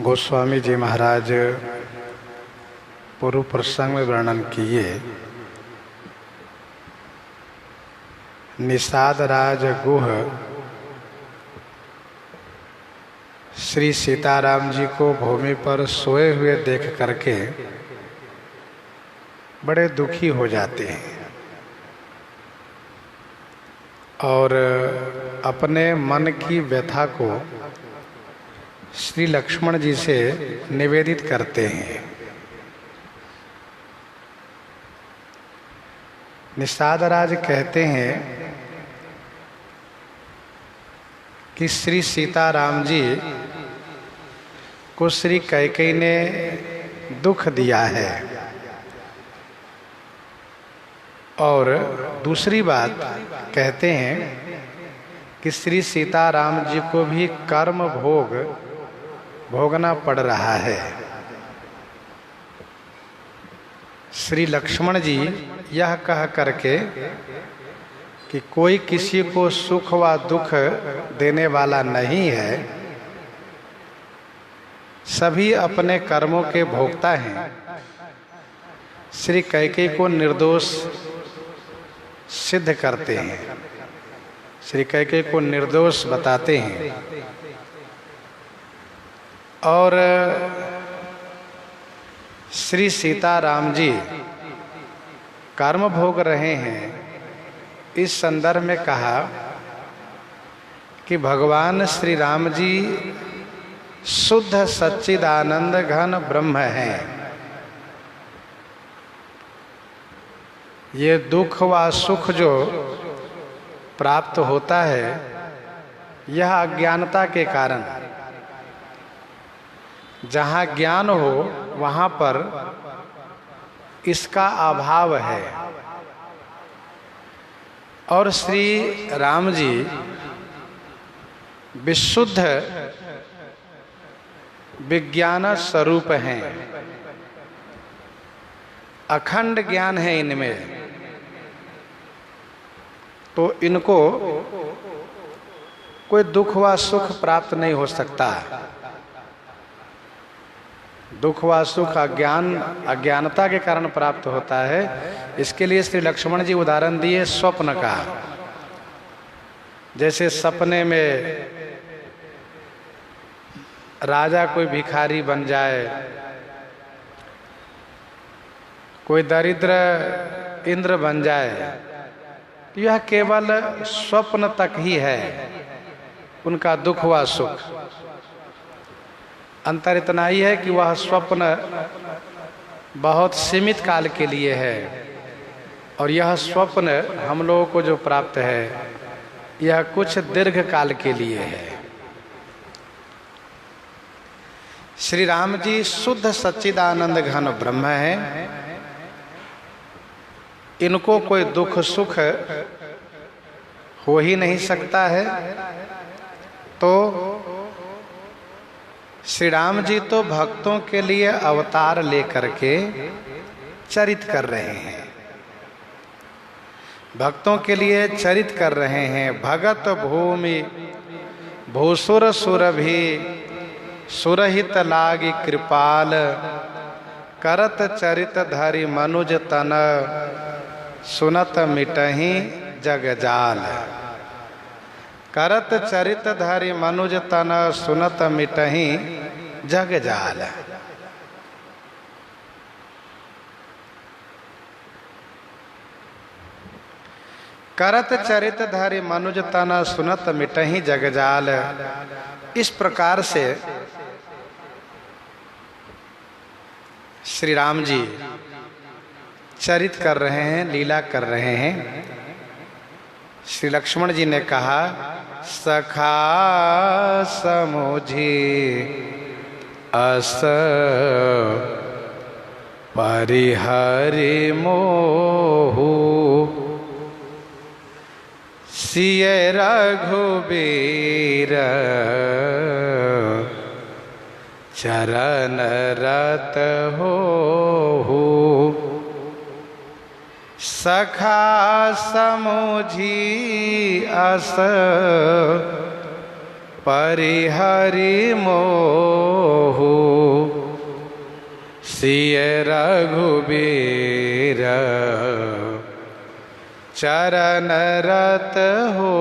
गोस्वामी जी महाराज पूर्व प्रसंग में वर्णन किए। निषाद राज गुह श्री सीताराम जी को भूमि पर सोए हुए देख करके बड़े दुखी हो जाते हैं और अपने मन की व्यथा को श्री लक्ष्मण जी से निवेदित करते हैं। निषाद राज कहते हैं कि श्री सीताराम जी को श्री कैकेयी ने दुख दिया है और दूसरी बात कहते हैं कि श्री सीताराम जी को भी कर्म भोग भोगना पड़ रहा है। श्री लक्ष्मण जी यह कह करके कि कोई किसी को सुख व दुख देने वाला नहीं है, सभी अपने कर्मों के भोक्ता हैं, श्री कैकेयी को निर्दोष सिद्ध करते हैं, श्री कैकेयी को निर्दोष बताते हैं और श्री सीताराम जी कर्म भोग रहे हैं। इस संदर्भ में कहा कि भगवान श्री राम जी शुद्ध सच्चिदानंद घन ब्रह्म हैं। ये दुख व सुख जो प्राप्त होता है यह अज्ञानता के कारण। जहाँ ज्ञान हो वहाँ पर इसका अभाव है और श्री राम जी विशुद्ध विज्ञान स्वरूप हैं, अखंड ज्ञान है इनमें, तो इनको कोई दुख व सुख प्राप्त नहीं हो सकता। दुख व सुख अज्ञानता के कारण प्राप्त होता है। इसके लिए श्री लक्ष्मण जी उदाहरण दिए स्वप्न का। जैसे सपने में राजा कोई भिखारी बन जाए, कोई दरिद्र इंद्र बन जाए, तो यह केवल स्वप्न तक ही है उनका दुख व सुख। अंतर इतना ही है कि वह स्वप्न बहुत सीमित काल के लिए है और यह स्वप्न हम लोगों को जो प्राप्त है यह कुछ दीर्घ काल के लिए है। श्री राम जी शुद्ध सच्चिदानंद घन ब्रह्म हैं, इनको कोई दुख सुख हो ही नहीं सकता है। तो श्री राम जी तो भक्तों के लिए अवतार लेकर के चरित कर रहे हैं, भक्तों के लिए चरित कर रहे हैं। भगत भूमि भूसुर सुरभि सुरहित लागी कृपाल, करत चरित धरि मनुज तन सुनत मिटहि जगजाल। करत चरित धरि मनुज तन सुनत मिटहि जगजाल। करत चरित धरि मनुज तन सुनत मिटहि जगजाल। इस प्रकार से श्री राम जी चरित कर रहे हैं, लीला कर रहे हैं। श्री लक्ष्मण जी ने कहा सखा समुझी अस परिहरि मोहु, सिय रघुबीर चरण रत हो। सखा समुझी अस परिहरि मोहु सिय रघुबीर चरण रत हो।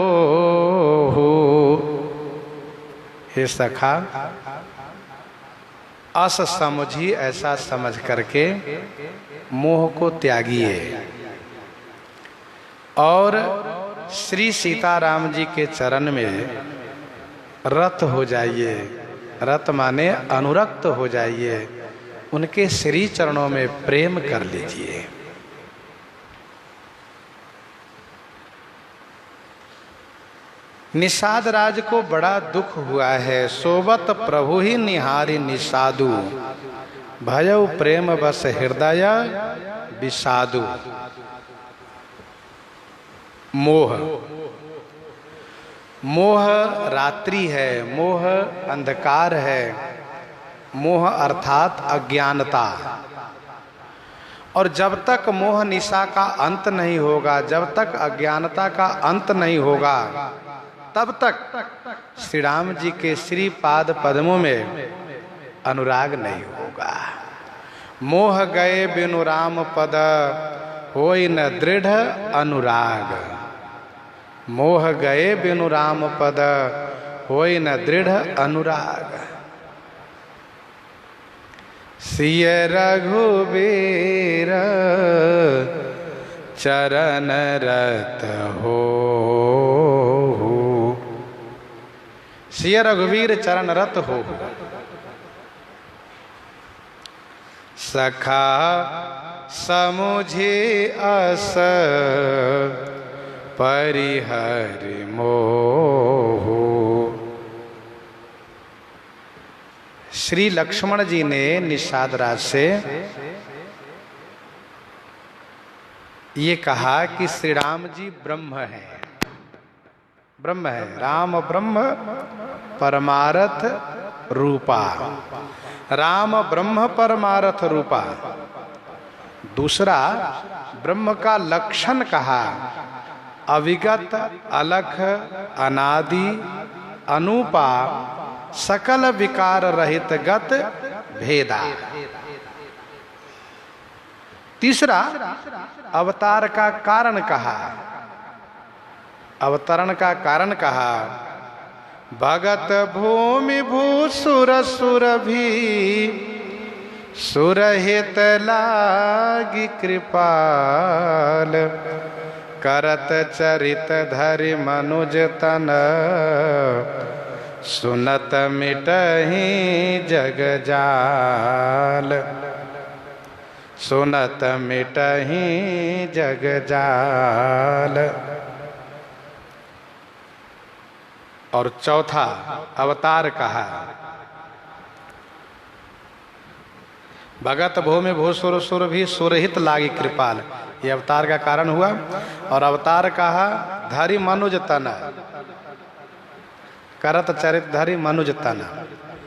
हे सखा, अस समझी ऐसा समझ करके मोह को त्यागिए और श्री सीताराम जी के चरण में रत हो जाइए। रत माने अनुरक्त हो जाइए, उनके श्री चरणों में प्रेम कर लीजिए। निषाद राज को बड़ा दुख हुआ है। सोबत प्रभु ही निहारी निषादु, भयउ प्रेम बस हृदय विषादु। मोह, मोह रात्रि है, मोह अंधकार है, मोह अर्थात अज्ञानता। और जब तक मोह निशा का अंत नहीं होगा, जब तक अज्ञानता का अंत नहीं होगा, तब तक श्री राम जी के श्री पाद पद्मों में अनुराग नहीं होगा। मोह गए बिनु राम पद होई न दृढ़ अनुराग। मोह गए बिनु राम पद होई न दृढ़ अनुराग। सिय रघुबीर चरण रत हो। सिय रघुवीर चरण रत हो। सखा समुझे अस परिहरि मोहु। श्री लक्ष्मण जी ने निषाद राज से ये कहा कि श्री राम जी ब्रह्म है, ब्रह्म है। राम ब्रह्म परमारथ रूपा। राम ब्रह्म परमारथ रूपा। दूसरा, ब्रह्म का लक्षण कहा अविगत अलख अनादि अनुपा सकल विकार रहित गत भेदा। तीसरा, अवतार का कारण कहा, अवतरण का कारण कहा भगत भूमि भूसुर सुर भी सुरहित लागी कृपाल करत चरित धरि मनुज तन सुनत मिटहि जग जाल। सुनत मिटहि जग जाल। और चौथा, अवतार कहा भगत भूमि भूसुर सुर भी सुरहित लागी कृपाल। ये अवतार का कारण हुआ। और अवतार कहा धरि मनुज तन, करत चरित धरि मनुज तन,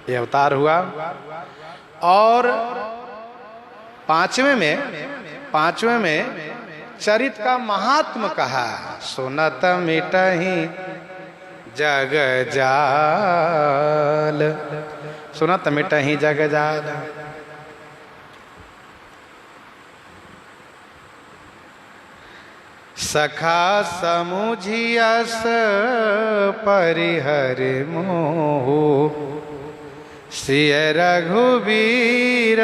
ये अवतार हुआ। और पांचवें में चरित का महात्म कहा सुनत मिटहि जग जाल। सुनत मिटहि जग जाल। सखा समुझि अस परिहरि मोहु सिय रघुबीर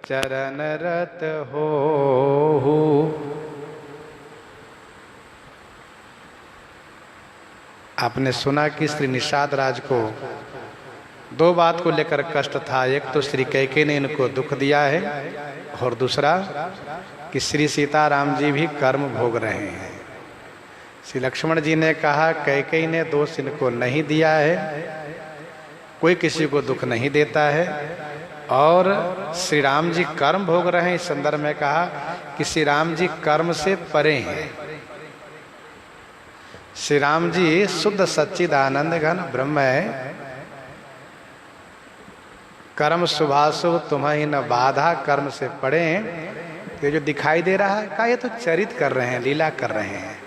चरण रत होहु। आपने सुना कि श्री निषाद राज को दो बात को लेकर कष्ट था। एक तो श्री कैकेयी ने इनको दुख दिया है, और दूसरा कि श्री सीताराम जी भी कर्म भोग रहे हैं। श्री लक्ष्मण जी ने कहा कैकेयी ने दोष इनको नहीं दिया है, कोई किसी को दुख नहीं देता है। और श्री राम जी कर्म भोग रहे हैं। इस संदर्भ में कहा कि श्री राम जी कर्म से परे हैं। श्री राम जी शुद्ध सच्चिदानंद घन ब्रह्म है। कर्म शुभाशुभ तुम्हें न बाधा, कर्म से पड़े ये जो दिखाई दे रहा है का ये तो चरित कर रहे हैं, लीला कर रहे हैं।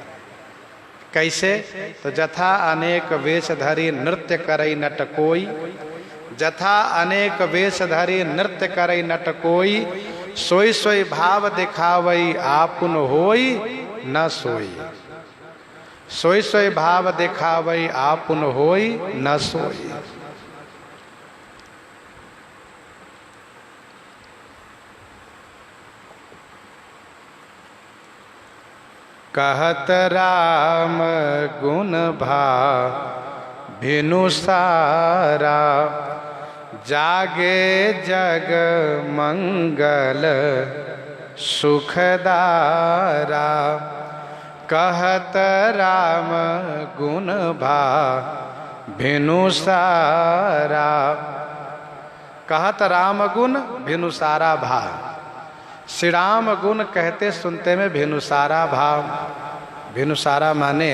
कैसे? तो जथा अनेक वेश धरी नृत्य करई नट कोई, जथा अनेक वेश धरी नृत्य करई नट कोई, सोई सोई भाव दिखावई आपुन होई न सोई, सोई सोई भाव दिखावई आपुन होई न सोई। कहत राम गुण भा भिनु सारा, जागे जग मंगल सुखदारा। कहत राम गुण भा भिनु सारा, कहत राम गुण भिनु सारा भा। श्री राम गुण कहते सुनते में भिनुसारा भाव। भिनुसारा माने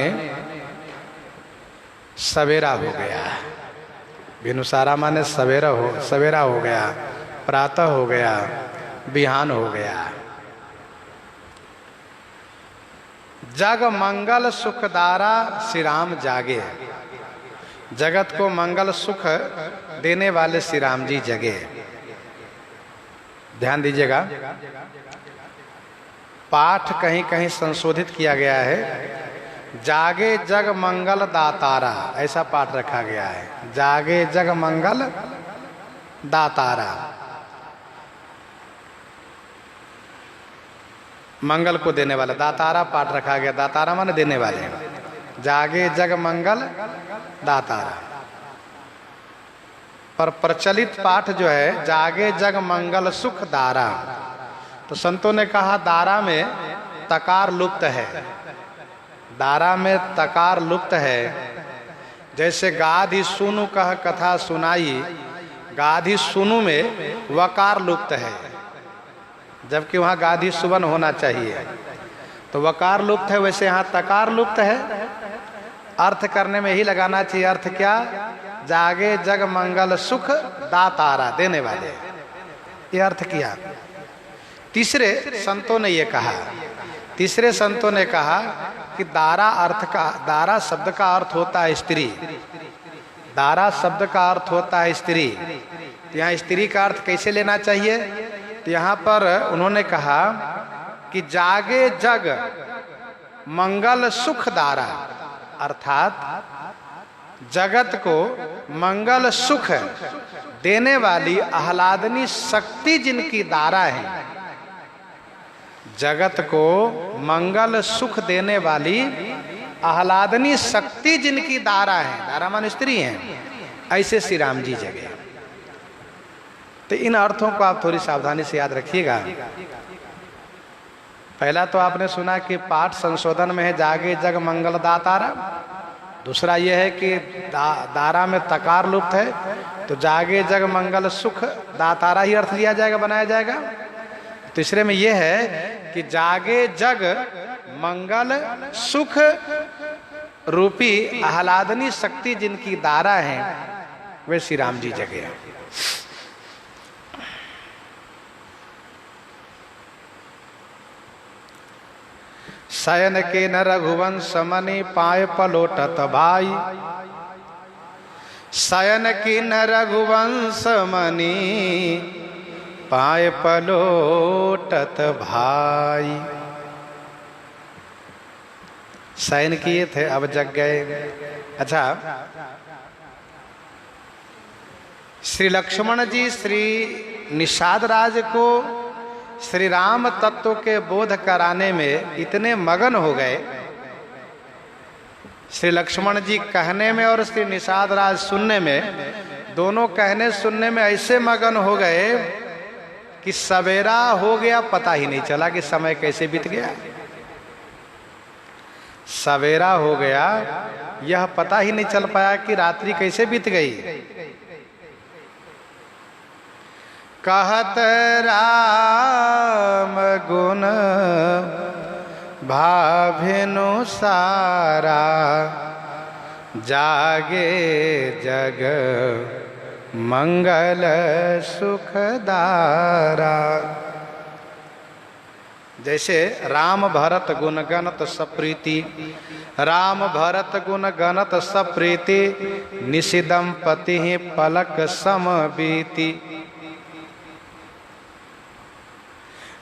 सवेरा हो गया, भिनुसारा माने सवेरा हो गया, प्रातः हो गया, बिहान हो गया। जग मंगल सुखदारा श्री राम जागे, जगत को मंगल सुख देने वाले श्री राम जी जगे। ध्यान दीजिएगा, पाठ कहीं कहीं संशोधित किया गया है, जागे जग मंगल दातारा, ऐसा पाठ रखा गया है। जागे जग मंगल दातारा, मंगल को देने वाला, दातारा पाठ रखा गया। दातारा माने देने वाले, जागे जग मंगल दातारा। पर प्रचलित पाठ जो है जागे जग मंगल सुख दारा। तो संतों ने कहा दारा में तकार लुप्त है, दारा में तकार लुप्त है। जैसे गाधि सुनु कह कथा सुनाई, गाधि सुनु में वकार लुप्त है, जबकि वहाँ गाधि सुवन होना चाहिए, तो वकार लुप्त है। वैसे यहाँ तकार लुप्त है। अर्थ करने में ही लगाना चाहिए। अर्थ क्या? जागे जग मंगल सुख दातारा, देने वाले, ये अर्थ किया। तीसरे संतों ने ये कहा, तीसरे संतों ने कहा कि दारा अर्थ का, दारा शब्द का अर्थ होता है स्त्री, दारा शब्द का अर्थ होता है स्त्री। तो यहाँ स्त्री का अर्थ कैसे लेना चाहिए? तो यहाँ पर उन्होंने कहा कि जागे जग मंगल सुख दारा, अर्थात जगत को मंगल सुख देने वाली आह्लादनी शक्ति जिनकी दारा है, जगत को मंगल सुख देने वाली आह्लादनी शक्ति जिनकी दारा है, दारा मान स्त्री हैं, ऐसे श्री राम जी जगे। तो इन अर्थों को आप थोड़ी सावधानी से याद रखिएगा। पहला तो आपने सुना कि पाठ संशोधन में है जागे जग मंगल दातारा। दूसरा यह है कि दारा में तकार लुप्त है, तो जागे जग मंगल सुख दातारा ही अर्थ लिया जाएगा, बनाया जाएगा। तीसरे में यह है कि जागे जग मंगल सुख रूपी आह्लादनी शक्ति जिनकी दारा है, वे श्री राम जी जगे। शयन के न रघुवंश मनि पाय पलोटत भाई, शयन की न रघुवंश मनि पाय पलोटत भाई। शयन किए थे, अब जग गए। अच्छा, श्री लक्ष्मण जी श्री निषाद राज को श्री राम तत्व के बोध कराने में इतने मगन हो गए, श्री लक्ष्मण जी कहने में और श्री निषाद राज सुनने में, दोनों कहने सुनने में ऐसे मगन हो गए कि सवेरा हो गया, पता ही नहीं चला कि समय कैसे बीत गया। सवेरा हो गया, यह पता ही नहीं चल पाया कि रात्रि कैसे बीत गई। कहत राम गुण भाभिनु सारा, जागे जग मंगल सुखदारा। जैसे राम भरत गुण गणत सप्रीति, राम भरत गुण गणत सप्रीति, निषिदम पति पलक सम बीति।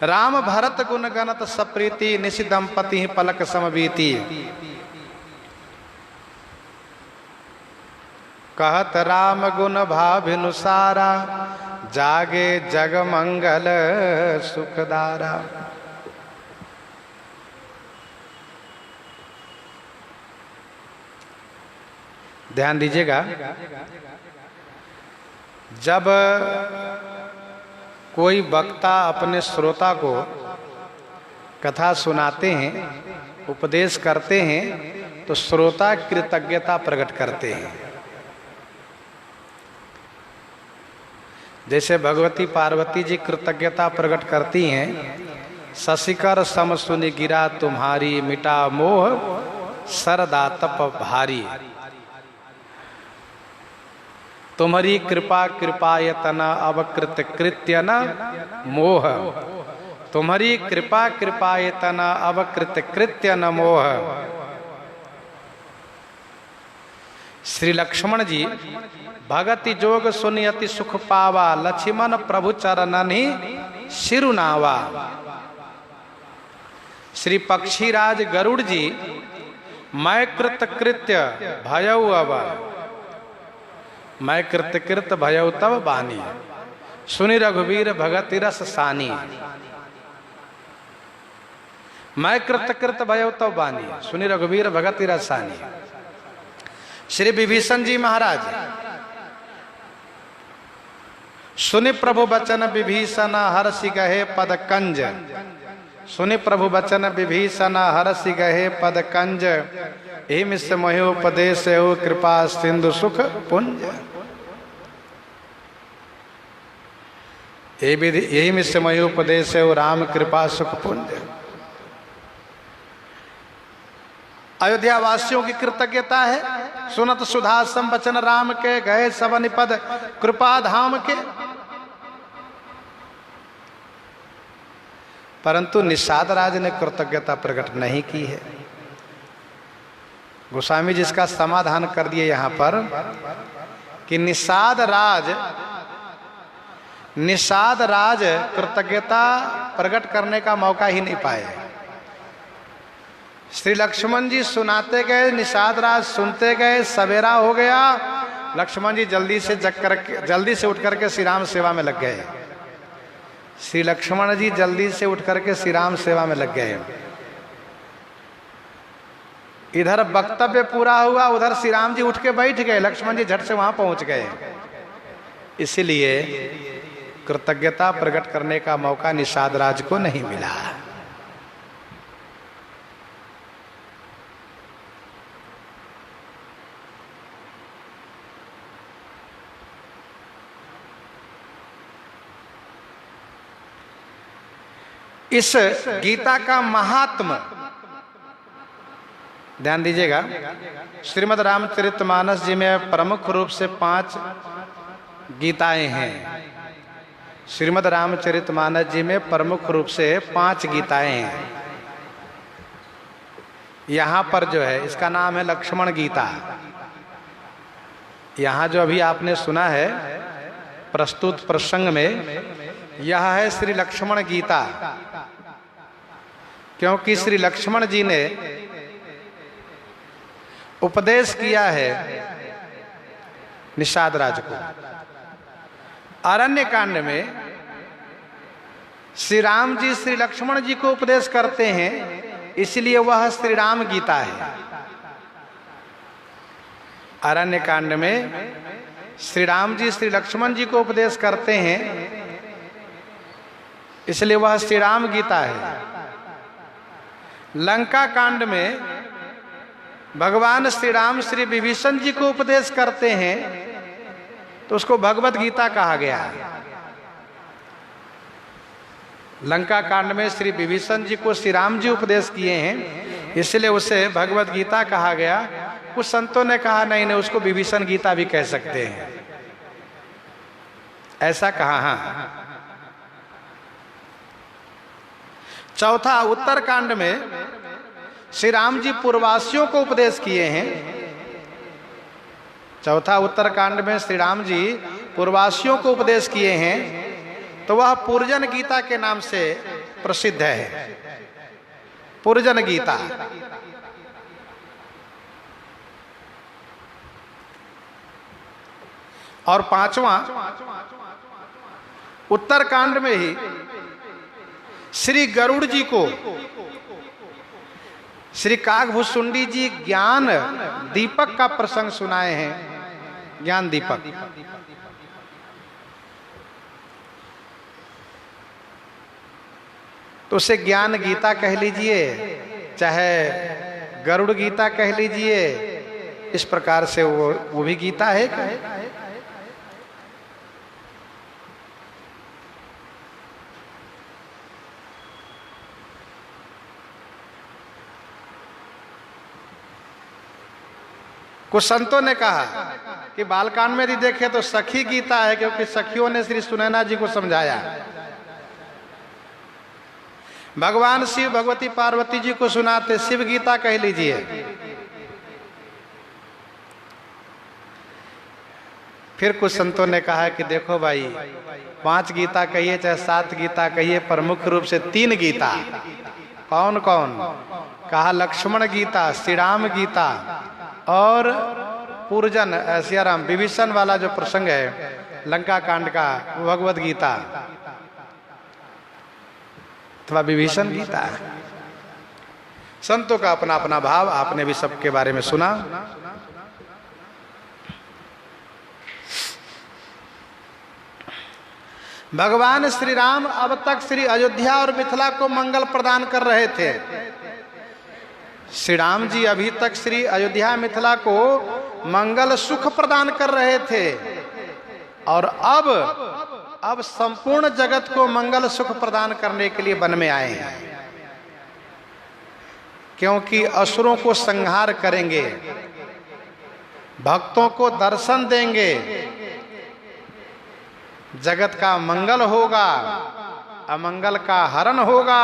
राम भरत गुण गणत सप्रीति, निषिदम पति पलक सम बीति। कहत राम गुण भाभिनुसारा, जागे जग मंगल सुखदारा। ध्यान दीजिएगा, जब कोई वक्ता अपने श्रोता को कथा सुनाते हैं, उपदेश करते हैं, तो श्रोता कृतज्ञता प्रकट करते हैं। जैसे भगवती पार्वती जी कृतज्ञता प्रकट करती हैं, शशिकर सम सुनि गिरा तुम्हारी, मिटा मोह सरदा तप भारी। तुम्हारी कृपा कृपायतन अवकृत कृत्य न मोह, तुम्हारी कृपा कृपायतन अवकृत कृत्य न मोह। श्री लक्ष्मण जी भगति जोग सुनियति सुख पावा, लक्ष्मण प्रभु चरणनि सिरुनावा। श्री पक्षीराज गरुड़ जी मैं कृत कृत्य भयउ अब, मैं कृत कृत भयउ तब बानी, सुनि रघुवीर भगति रस सानी। मैं कृत कृत भयउ तब बानी, सुनि रघुवीर भगति रस सानी। श्री विभीषण जी महाराज सुनि प्रभु बचन विभीषण हरसि गहे पद कंज, सुनि प्रभु बचन विभीषण हरसि गहे पद कंज। यही मिश्र महोपदेश हो कृपा सिंधु सुख पुंज। यही मिश्र महोपदेश हो राम कृपा सुख पुंज। अयोध्या वासियों की कृतज्ञता है, सुनत सुधासम वचन राम के, गए सब निपद कृपा धाम के। परंतु निषाद राज ने कृतज्ञता प्रकट नहीं की है। गोस्वामी जी इसका समाधान कर दिए यहां पर कि निषाद राज कृतज्ञता प्रकट करने का मौका ही नहीं पाए। श्री लक्ष्मण जी सुनाते गए, निषाद राज सुनते गए, सवेरा हो गया, लक्ष्मण जी जल्दी से उठ करके श्री राम सेवा में लग गए। श्री लक्ष्मण जी जल्दी से उठ करके श्री राम सेवा में लग गए। इधर वक्तव्य पूरा हुआ, उधर श्री राम जी उठ के बैठ गए, लक्ष्मण जी झट से वहां पहुंच गए। इसीलिए कृतज्ञता प्रकट करने का मौका निषाद राज को नहीं मिला। इस गीता का महात्म ध्यान दीजिएगा। श्रीमद् रामचरितमानस जी में प्रमुख रूप से 5 गीताएं हैं। श्रीमद् रामचरितमानस जी में प्रमुख रूप से 5 गीताएं हैं। यहाँ पर जो है इसका नाम है लक्ष्मण गीता। यहाँ जो अभी आपने सुना है प्रस्तुत प्रसंग में, यह है श्री लक्ष्मण गीता। क्योंकि श्री लक्ष्मण जी ने उपदेश किया है निषाद राज को। अरण्य कांड में श्री राम जी श्री लक्ष्मण जी को उपदेश करते हैं, इसलिए वह श्री राम गीता है। अरण्य कांड में श्री राम जी श्री लक्ष्मण जी को उपदेश करते हैं, इसलिए वह श्री राम गीता है। लंका कांड में भगवान श्री राम श्री विभीषण जी को उपदेश करते हैं, तो उसको भगवत गीता कहा गया। लंका कांड में श्री विभीषण जी को श्री राम जी उपदेश किए हैं, इसलिए उसे भगवत गीता कहा गया। कुछ संतों ने कहा नहीं नहीं, उसको विभीषण गीता भी कह सकते हैं, ऐसा कहा। हाँ, चौथा उत्तर कांड में श्री राम जी पूर्ववासियों को उपदेश किए हैं। चौथा उत्तर कांड में श्री राम जी पूर्ववासियों को उपदेश किए हैं, तो वह पूर्जन गीता के नाम से प्रसिद्ध है। पूर्जन गीता। और पांचवा उत्तर कांड में ही श्री गरुड़ जी को श्री काकभुसुंडी जी ज्ञान दीपक का प्रसंग सुनाए हैं। ज्ञान दीपक। तो उसे ज्ञान गीता कह लीजिए, चाहे गरुड़ गीता कह लीजिए, इस प्रकार से वो भी गीता है। कुछ संतों ने कहा कि बालकांड में यदि देखें तो सखी गीता है, क्योंकि सखियों ने श्री सुनैना जी को समझाया। भगवान शिव भगवती पार्वती जी को सुनाते शिव गीता कह लीजिए। फिर कुछ संतों ने कहा कि देखो भाई, 5 गीता कहिए चाहे 7 गीता कहिए, पर मुख्य रूप से 3 गीता। कौन कौन? कहा लक्ष्मण गीता, श्री राम गीता और पूर्जन सियाराम विभीषण वाला जो प्रसंग है लंका कांड का, भगवत गीता अथवा विभीषण गीता। संतों का अपना अपना भाव, आपने भी सबके बारे में सुना। भगवान श्री राम अब तक श्री अयोध्या और मिथिला को मंगल प्रदान कर रहे थे। श्री राम जी अभी तक श्री अयोध्या मिथिला को मंगल सुख प्रदान कर रहे थे, और अब संपूर्ण जगत को मंगल सुख प्रदान करने के लिए वन में आए हैं। क्योंकि असुरों को संहार करेंगे, भक्तों को दर्शन देंगे, जगत का मंगल होगा, अमंगल का हरण होगा।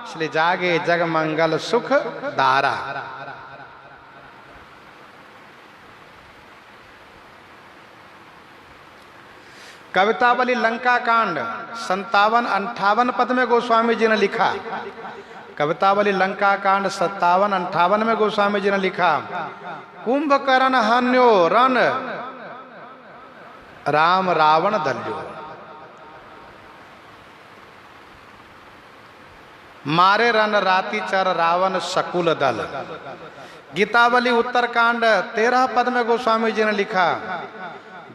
इसलिए जागे जग मंगल सुख दारा। कवितावली लंका कांड 57-58 पद में गोस्वामी जी ने लिखा। कवितावली लंका कांड 57-58 में गोस्वामी जी ने लिखा, कुंभकर्ण हन्यो रण राम रावण दल्यो, मारे रन राति चर रावण शकुल दल। गीतावली उत्तरकांड 13 पद में गोस्वामी जी ने लिखा,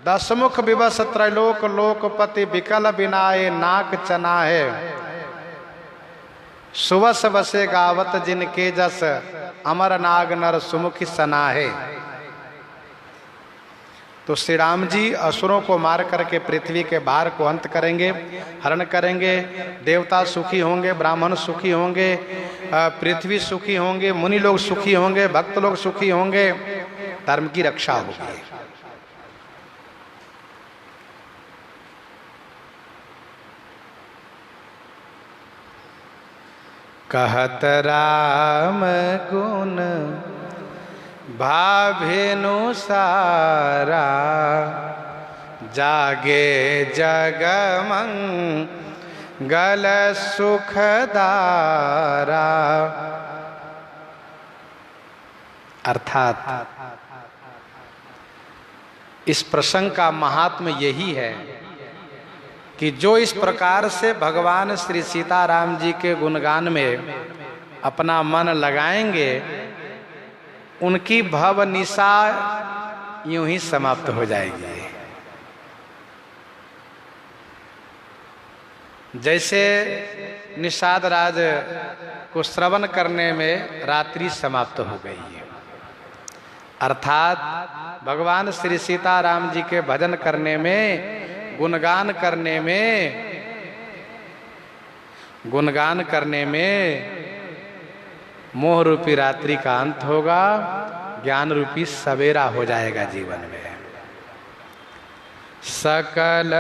दशमुख विवश त्रैलोक लोकपति विकल बिनाए नाक चनाहे, सुवस बसे गावत जिनके जस अमर नाग नर सुमुखी सनाहे। तो श्री राम जी असुरों को मार करके पृथ्वी के भार को अंत करेंगे, हरण करेंगे। देवता सुखी होंगे, ब्राह्मण सुखी होंगे, पृथ्वी सुखी होंगे, मुनि लोग सुखी होंगे, भक्त लोग सुखी होंगे, धर्म की रक्षा होगी। कहत राम गुण भावेनु सारा, जागे जगमंगल सुखदारा। अर्थात इस प्रसंग का महात्म्य यही है कि जो इस प्रकार से भगवान श्री सीताराम जी के गुणगान में अपना मन लगाएंगे, उनकी भवनिशा यूं ही समाप्त हो जाएगी। जैसे निषाद राज को श्रवण करने में रात्रि समाप्त हो गई है, अर्थात भगवान श्री सीताराम जी के भजन करने में, गुणगान करने में मोह रूपी रात्रि का अंत होगा, ज्ञान रूपी सवेरा हो जाएगा जीवन में। सकल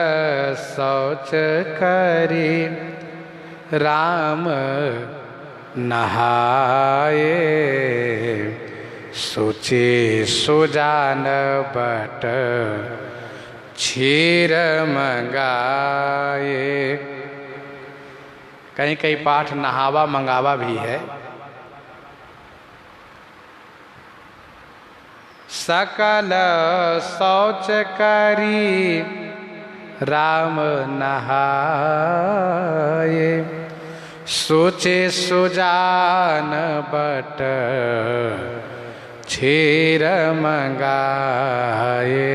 शौच करी राम नहाए, सुचि सुजान बट क्षीर मंगाए। कहीं कहीं पाठ नहावा मंगावा भी है। सकल शौच करी राम नहाए, सोचे सुजान बट क्षीर मंगाए।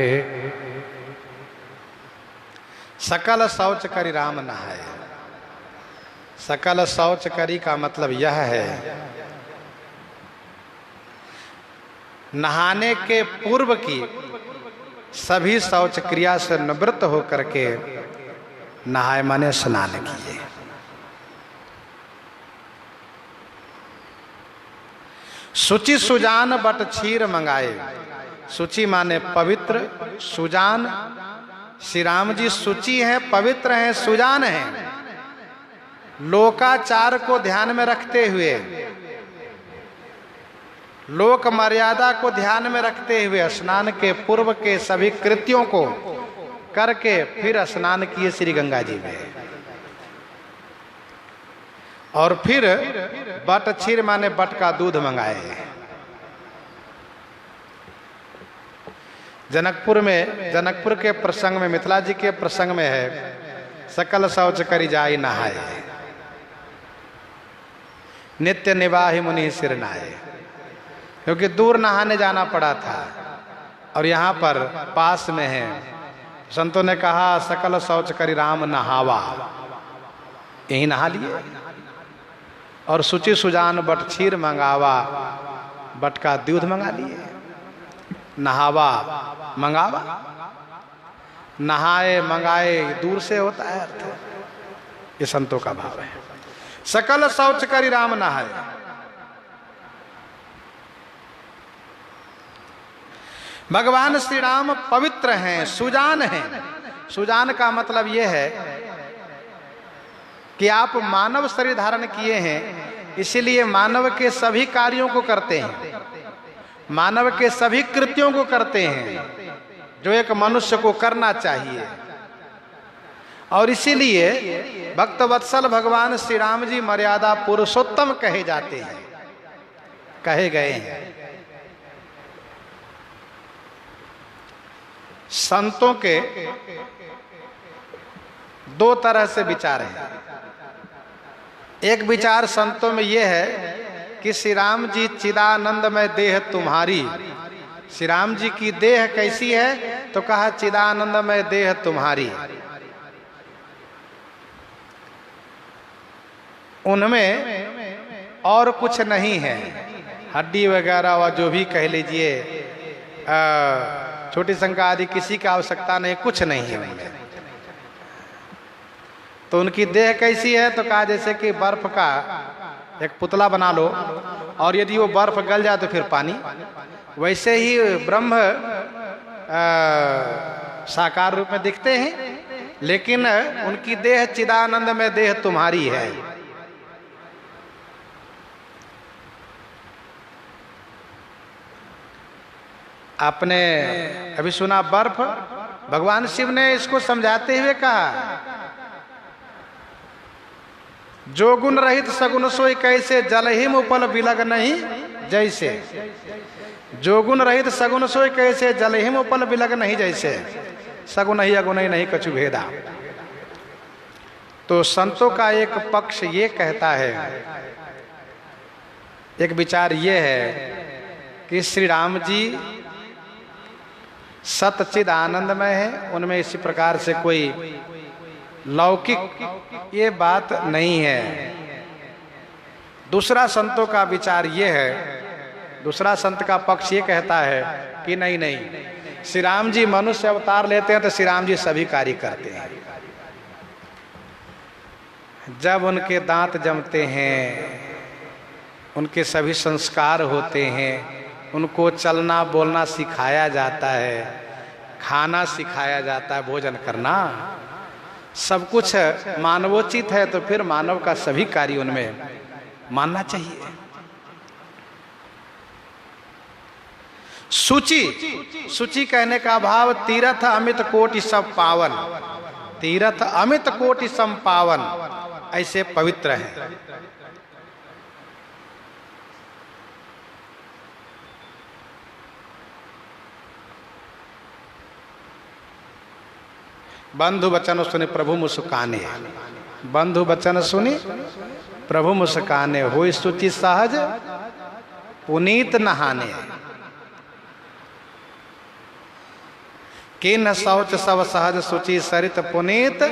सकल शौच करी राम नहाए। सकल शौच करी का मतलब यह है, नहाने के पूर्व की सभी शौच क्रिया से निवृत्त होकर के नहाए माने स्नान किए। सुचि सुजान बट क्षीर मंगाए। सुचि माने पवित्र, सुजान श्री राम जी सुचि हैं, पवित्र हैं, सुजान हैं। लोकाचार को ध्यान में रखते हुए, लोक मर्यादा को ध्यान में रखते हुए स्नान के पूर्व के सभी कृत्यों को करके फिर स्नान किए श्री गंगा जी में। और फिर बट क्षीर माने बट का दूध मंगाए। जनकपुर के प्रसंग में, मिथिला जी के प्रसंग में है, सकल शौच करी जाई नहाए, नित्य निवाहि मुनि सिर नाए। क्योंकि दूर नहाने जाना पड़ा था और यहाँ पर पास में है। संतों ने कहा सकल शौच करी राम नहावा, यही नहा लिए। और सुचि सुजान बट क्षीर मंगावा, बट का दूध मंगा लिए। नहावा मंगावा, नहाए मंगाए दूर से होता है अर्थ। ये संतों का भाव है। सकल शौच करी राम नहाए। भगवान श्री राम पवित्र हैं, सुजान हैं। सुजान का मतलब यह है कि आप मानव शरीर धारण किए हैं, इसीलिए मानव के सभी कार्यों को करते हैं, मानव के सभी कृत्यों को करते हैं जो एक मनुष्य को करना चाहिए। और इसीलिए भक्त वत्सल भगवान श्री राम जी मर्यादा पुरुषोत्तम कहे जाते हैं, कहे गए हैं। संतों के दो तरह से विचार हैं। एक विचार संतों में यह है कि श्री राम जी चिदानंदमय देह तुम्हारी। श्री राम जी की देह कैसी है तो कहा चिदानंदमय देह तुम्हारी। उनमें और कुछ नहीं है, हड्डी वगैरह व जो भी कह लीजिए, छोटी शंका आदि किसी की आवश्यकता नहीं, कुछ नहीं है उनमें। तो उनकी देह कैसी है तो कहा जैसे कि बर्फ का एक पुतला बना लो और यदि वो बर्फ गल जाए तो फिर पानी। वैसे ही ब्रह्म साकार रूप में दिखते हैं, लेकिन उनकी देह चिदानंद में देह तुम्हारी है। आपने अभी सुना बर्फ, भगवान शिव ने इसको समझाते हुए कहा जो गुण रहित सगुण सोई कैसे, जल ही उपल बिलग नहीं जैसे। जो गुण रहित सगुण सोई कैसे, जल ही उपल बिलग नहीं जैसे। सगुण ही अगुण ही नहीं कछु भेदा। तो संतों का एक पक्ष ये कहता है, एक विचार ये है कि श्री राम जी सतचिद आनंदमय है, उनमें इसी प्रकार से कोई लौकिक ये बात नहीं है। दूसरा संतों का विचार ये है, दूसरा संत का पक्ष ये कहता है कि नहीं नहीं, श्री राम जी मनुष्य अवतार लेते हैं तो श्री राम जी सभी कार्य करते हैं। जब उनके दांत जमते हैं, उनके सभी संस्कार होते हैं, उनको चलना बोलना सिखाया जाता है, खाना सिखाया जाता है, भोजन करना, सब कुछ मानवोचित है तो फिर मानव का सभी कार्य उनमें मानना चाहिए। सूची, सूची कहने का भाव तीर्थ अमित कोटि सब पावन, तीर्थ अमित कोटि सम पावन, ऐसे पवित्र हैं। बंधु वचन सुनि प्रभु मुस्काने, बंधु वचन सुनि प्रभु मुस्काने, होई सूची सहज पुनीत नहाने। कि न शौच सब सहज सूची सरित पुनीत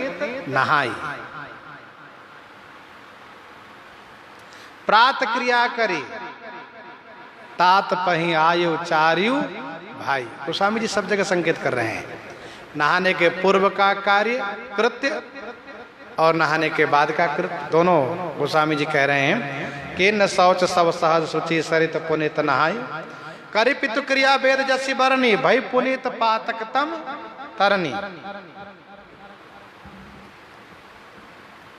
नहाई। प्रात क्रिया करी तात पही आयु चार्यु भाई। गोस्वामी जी सब जगह संकेत कर रहे हैं, नहाने के पूर्व का कार्य कृत्य और नहाने के बाद का कृत्य, दोनों गोस्वामी जी कह रहे हैं कि न शौच सब सहज सूची सरित पुनीत नहाई। करि पितु क्रिया वेद जसी बरनी, भई पुनीत पातक तम तरनी।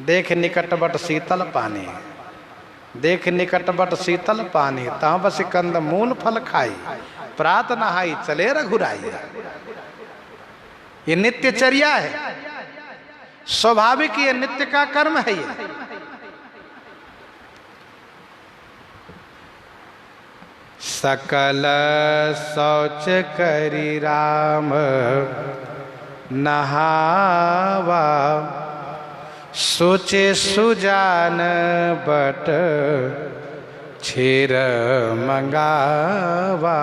देख निकटबट शीतल पानी, देख निकटबट शीतल पानी, तहाँ बस कंद मूल फल खाई, प्रात नहाई चले रघुराई। ये नित्यचर्या है, स्वाभाविक ये नित्य का कर्म है। ये सकल शौच करी राम नहावा, सोचे सुजान बट क्षीर मंगावा।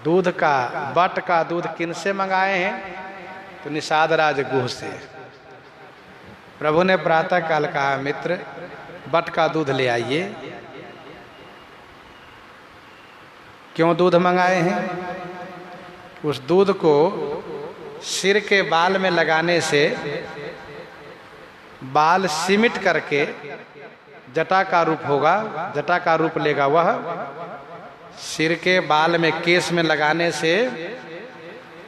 दूध का, बट का दूध किन से मंगाए हैं? तो निषाद राज गुह से। प्रभु ने प्रातः काल कहा, मित्र बट का दूध ले आइए। क्यों दूध मंगाए हैं? उस दूध को सिर के बाल में लगाने से बाल सिमिट करके जटा का रूप होगा, जटा का रूप लेगा वह। सिर के बाल में केस में लगाने से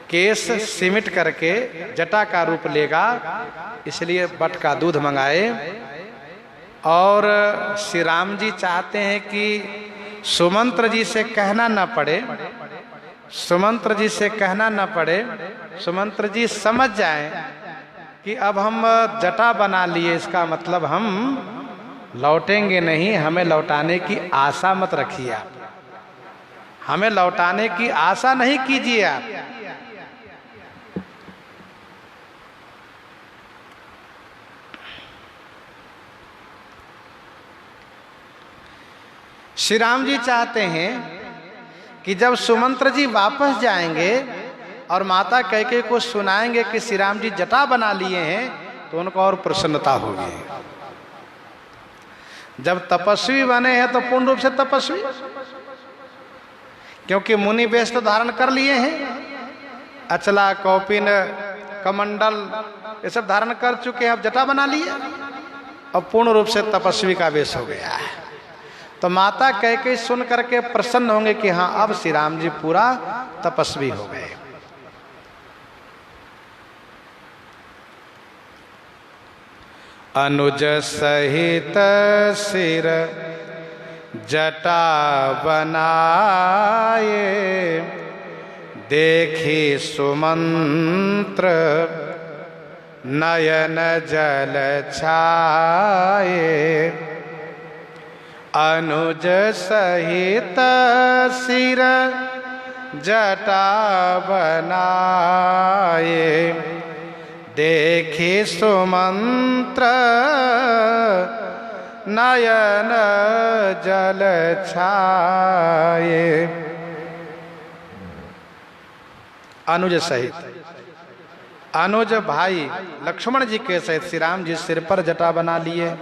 केस सिमिट करके जटा का रूप लेगा, इसलिए बट का दूध मंगाए। और श्री राम जी चाहते हैं कि सुमंत्र जी से कहना न पड़े, सुमंत्र जी से कहना न पड़े, सुमंत्र जी समझ जाएं कि अब हम जटा बना लिए, इसका मतलब हम लौटेंगे नहीं, हमें लौटाने की आशा मत रखिए आप, हमें लौटाने की आशा नहीं कीजिए आप। श्री राम जी चाहते हैं कि जब सुमंत्र जी वापस जाएंगे और माता कैकेयी को सुनाएंगे कि श्री राम जी जटा बना लिए हैं, तो उनको और प्रसन्नता होगी। जब तपस्वी बने हैं तो पूर्ण रूप से तपस्वी, क्योंकि मुनि वेश तो धारण कर लिए हैं, अचला कौपिन कमंडल ये सब धारण कर चुके हैं, अब जटा बना लिए और पूर्ण रूप से तपस्वी का वेश हो गया है। तो माता कैकेयी सुन करके प्रसन्न होंगे कि हाँ अब श्री राम जी पूरा तपस्वी हो गए। अनुज सहित सिर जटा बनाए, देखी सुमंत्र नयन जल छाए। अनुज सहित सिर जटा बनाए, देखी सुमंत्र नयन जल छाए। अनुज सहित, अनुज भाई लक्ष्मण जी के सहित श्री राम जी सिर पर जटा बना लिए।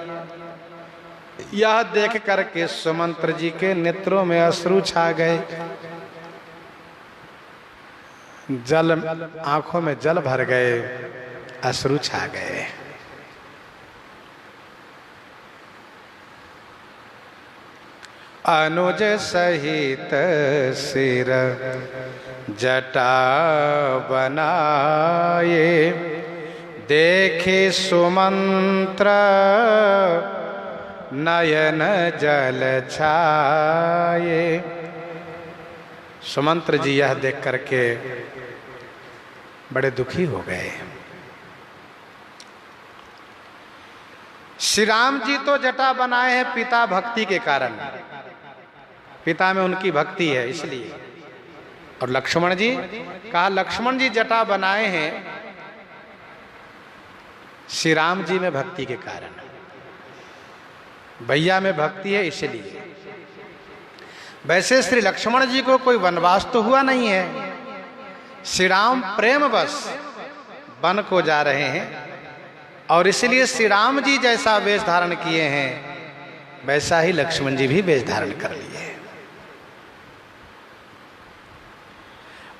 यह देख करके सुमंत्र जी के नेत्रों में अश्रु छा गए, जल आंखों में जल भर गए, अश्रु छा गए। अनुज सहित सिर जटा बनाए, देखे सुमंत्र नयन जल छाये। सुमंत्र जी यह देख करके बड़े दुखी हो गए। श्री राम जी तो जटा बनाए हैं पिता भक्ति के कारण, पिता में उनकी भक्ति है इसलिए। और लक्ष्मण जी, कहा लक्ष्मण जी जटा बनाए हैं श्री राम जी में भक्ति के कारण, भैया में भक्ति है इसलिए। वैसे श्री लक्ष्मण जी को कोई वनवास तो हुआ नहीं है, श्री राम प्रेम बस वन को जा रहे हैं और इसलिए श्री राम जी जैसा वेश धारण किए हैं वैसा ही लक्ष्मण जी भी वेश धारण कर लिए।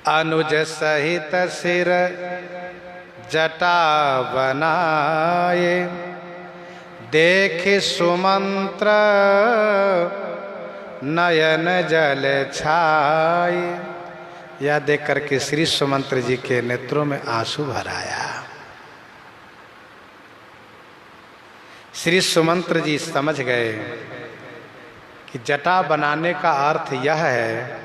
अनुज सहित सिर जटा बनाए, देखे सुमंत्र नयन जल छाए। यह देख करके श्री सुमंत्र जी के नेत्रों में आंसू भर आया। श्री सुमंत्र जी समझ गए कि जटा बनाने का अर्थ यह है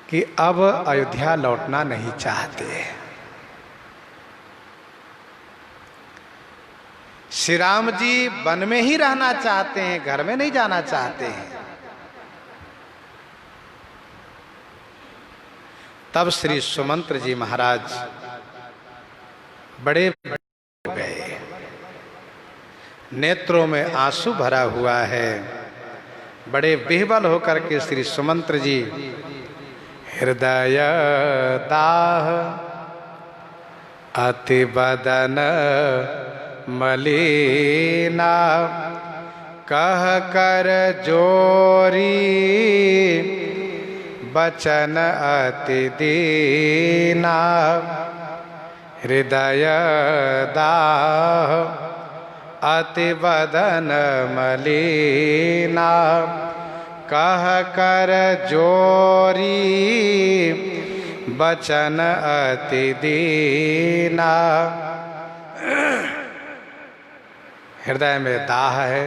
कि अब अयोध्या लौटना नहीं चाहते। श्री राम जी वन में ही रहना चाहते हैं, घर में नहीं जाना चाहते हैं। तब श्री सुमंत्र जी महाराज बड़े हो गए, नेत्रों में आंसू भरा हुआ है। बड़े विह्वल होकर के श्री सुमंत्र जी हृदय दाह अति बदन मलिना, कह कर जोरी बचन अति दीना। हृदय दाह अति बदन मलिना, कह कर जोरी बचन अति दीना। हृदय में दाह है,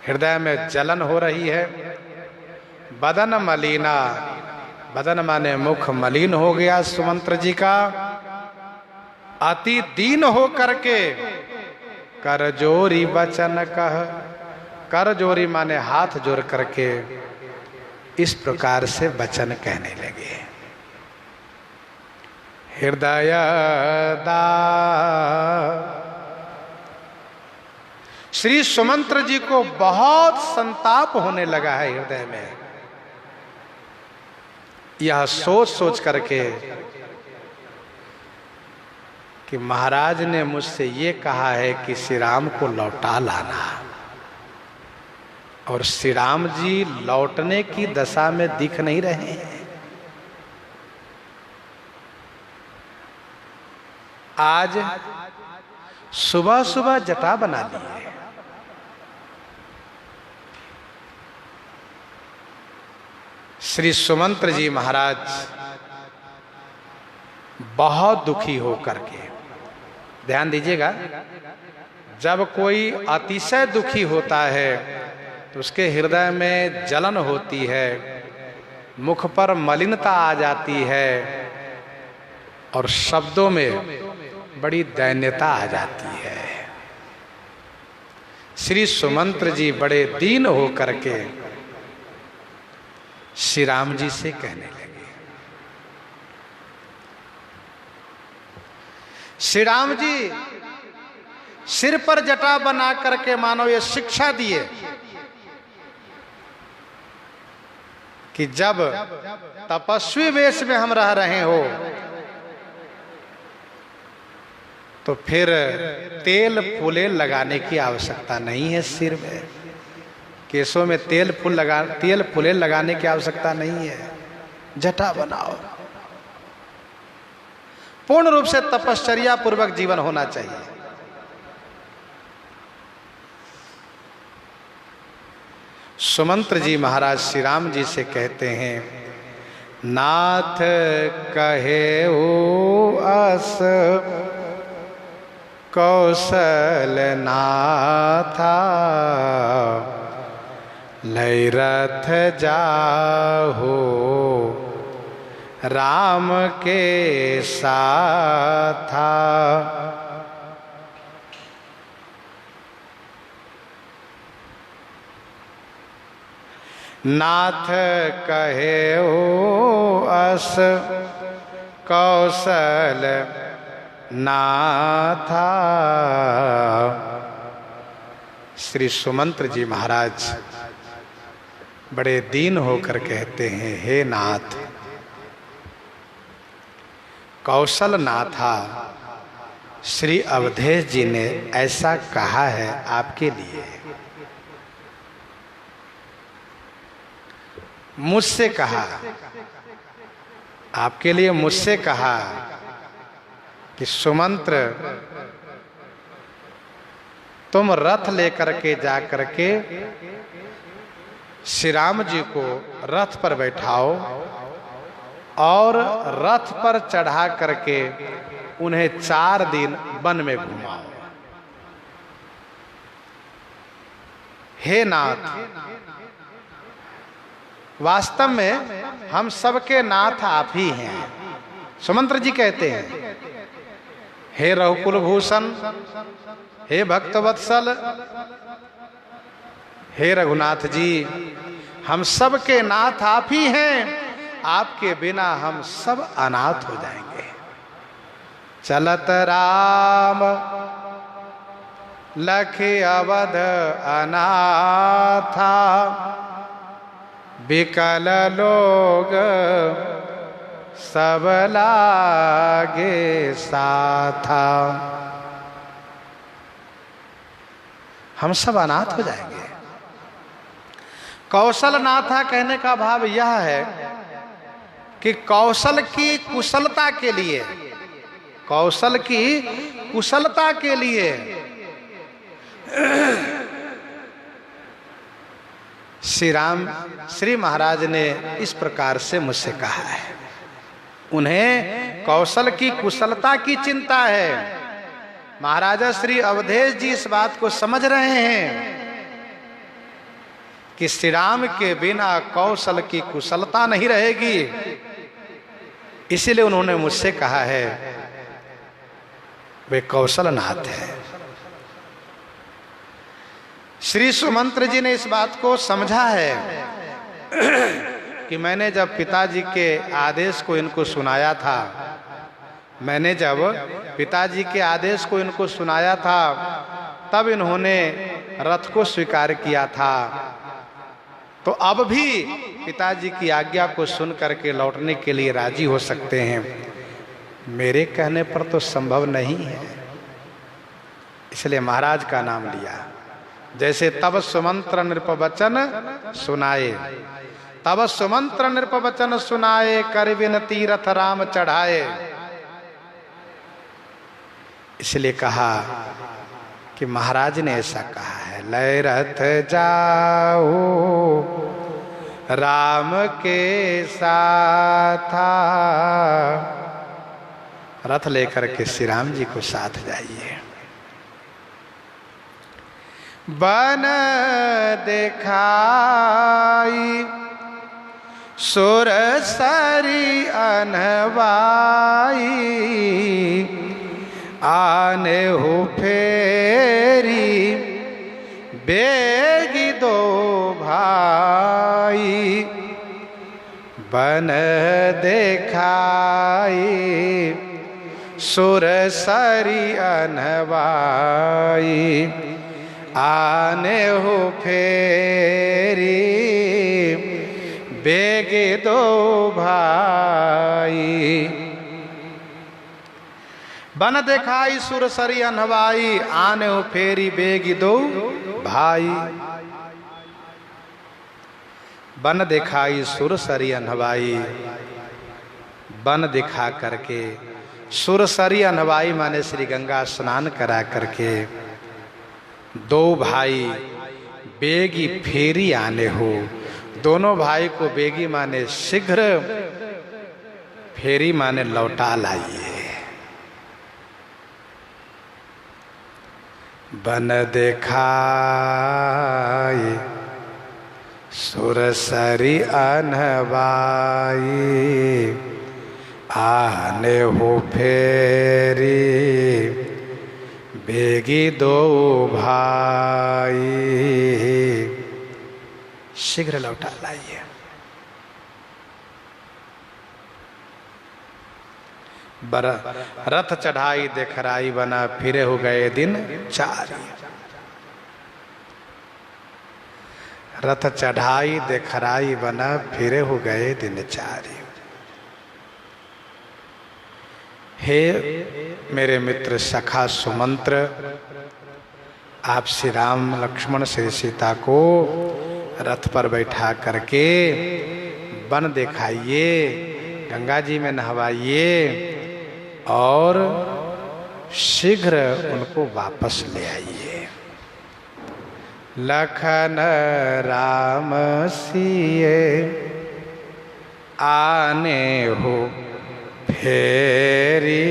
हृदय में जलन हो रही है। बदन मलिना, बदन माने मुख मलिन हो गया सुमंत्र जी का। अति दीन हो करके करजोरी बचन कह, करजोरी माने हाथ जोड़ करके इस प्रकार से वचन कहने लगे। हृदय दा, श्री सुमंत्र जी को बहुत संताप होने लगा है हृदय में। यह सोच सोच करके कि महाराज ने मुझसे ये कहा है कि श्री राम को लौटा लाना, और श्री राम जी लौटने की दशा में दिख नहीं रहे हैं। आज सुबह सुबह जटा बना ली है। श्री सुमंत्र जी महाराज बहुत दुखी होकर के, ध्यान दीजिएगा, जब कोई अतिशय दुखी होता है तो उसके हृदय में जलन होती है, मुख पर मलिनता आ जाती है और शब्दों में बड़ी दैन्यता आ जाती है। श्री सुमंत्र जी बड़े दीन होकर के श्री राम जी से कहने लगे। श्री राम जी सिर पर जटा बना करके मानो ये शिक्षा दिए कि जब तपस्वी वेश में हम रह रहे हो तो फिर तेल फूले लगाने की आवश्यकता नहीं है। सिर में केसों में तेल फूले लगाने की आवश्यकता नहीं है। जटा बनाओ। पूर्ण रूप से तपश्चर्या पूर्वक जीवन होना चाहिए। सुमंत्र जी महाराज श्री राम जी से कहते हैं नाथ कहे ओ अस कौशल नाथा, लय रथ जाहो राम के साथा। नाथ कहे ओ अस कौशल नाथा। श्री सुमंत्र जी महाराज बड़े दीन होकर कहते हैं, हे नाथ, कौशल नाथा, श्री अवधेश जी ने ऐसा कहा है आपके लिए। मुझसे कहा, आपके लिए मुझसे कहा कि सुमंत्र, तुम रथ लेकर के जा करके श्री राम जी को रथ पर बैठाओ और रथ पर चढ़ा करके उन्हें 4 दिन वन में घुमाओ। हे नाथ, वास्तव में हम सबके नाथ आप ही हैं। सुमंत्र जी कहते हैं, हे रघुकुल भूषण, हे भक्तवत्सल, हे रघुनाथ जी, हम सबके नाथ आप ही हैं। आपके बिना हम सब अनाथ हो जाएंगे। चलत राम लखि अवध अनाथा, विकल लोग सब लागे साथा। हम सब अनाथ हो जाएंगे। कौशल नाथा कहने का भाव यह है कि कौशल की कुशलता के लिए, कौशल की कुशलता के लिए श्री महाराज ने इस प्रकार से मुझसे कहा है। उन्हें कौशल की कुशलता की चिंता है। महाराजा श्री अवधेश जी इस बात को समझ रहे हैं कि श्री राम के बिना कौशल की कुशलता नहीं रहेगी। इसीलिए उन्होंने मुझसे कहा है, वे कौशल नाथ हैं। श्री सुमंत्र जी ने इस बात को समझा है कि मैंने जब पिताजी के आदेश को इनको सुनाया था, मैंने जब पिताजी के आदेश को इनको सुनाया था, तब इन्होंने रथ को स्वीकार किया था। तो अब भी पिताजी की आज्ञा को सुन करके लौटने के लिए राजी हो सकते हैं। मेरे कहने पर तो संभव नहीं है, इसलिए महाराज का नाम लिया। जैसे तब सुमंत्र नृपवचन सुनाए, तब सुमंत्र नृपवचन सुनाए, कर विनती रथ राम चढ़ाए। इसलिए कहा कि महाराज ने ऐसा कहा है, लय रथ जाओ राम के साथा। रथ लेकर के श्री राम जी को साथ जाइए। बन दिखाई सुरसरी अनवाई, आने हो फेरी बेगी दो भाई। बन दिखाई सुरसरी अनवाई, आने हो फेरी बेगे दो भाई। बन दिखाई सुरसरी अनवाई, आने हो फेरी बेगी दो भाई। बन दिखाई सुरसरी अनवाई, बन दिखा करके, सुरसरी अनवाई माने श्री गंगा स्नान करा करके, दो भाई बेगी फेरी आने हो। दोनों भाई को बेगी माने शीघ्र फेरी माने लौटा लाइए। बन देखाई सुरसरी अनवाई, आने हो फेरी बेगी दो भाई, शीघ्र लौटा लाइए। रथ चढ़ाई देखराई बना, फिरे हो गए दिन चारी। रथ चढ़ाई देखराई बना, फिरे हो गए दिन चारी। हे मेरे मित्र सखा सुमंत्र, आप श्री राम लक्ष्मण श्री सीता को रथ पर बैठा करके वन दिखाइए, गंगा जी में नहवाइए और शीघ्र उनको वापस ले आइए। लखन राम सिए आने हो फेरी,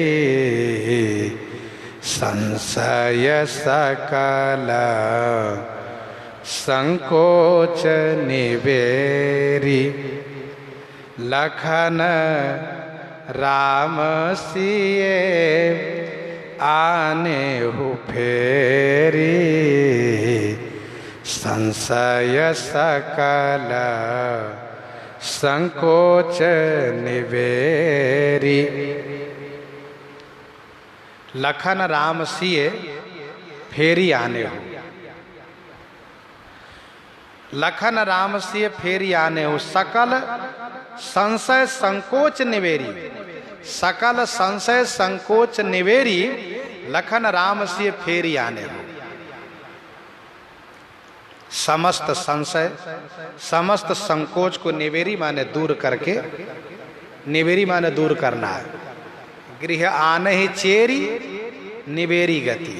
संशय सकल संकोच निवेरी। लखन राम सिए आने हो फेरी, संशय सकल संकोच निवेरी। लखन राम सिए फेरी आने हो। लखन राम सिए फेरी आने हो, सकल संशय संकोच निवेरी। सकल संशय संकोच निवेरी, लखन राम सिए फेरी आने हो। समस्त संशय समस्त संकोच को निवेरी माने दूर करके, निवेरी माने दूर करना है। गृह आने ही चेरी निवेरी गति।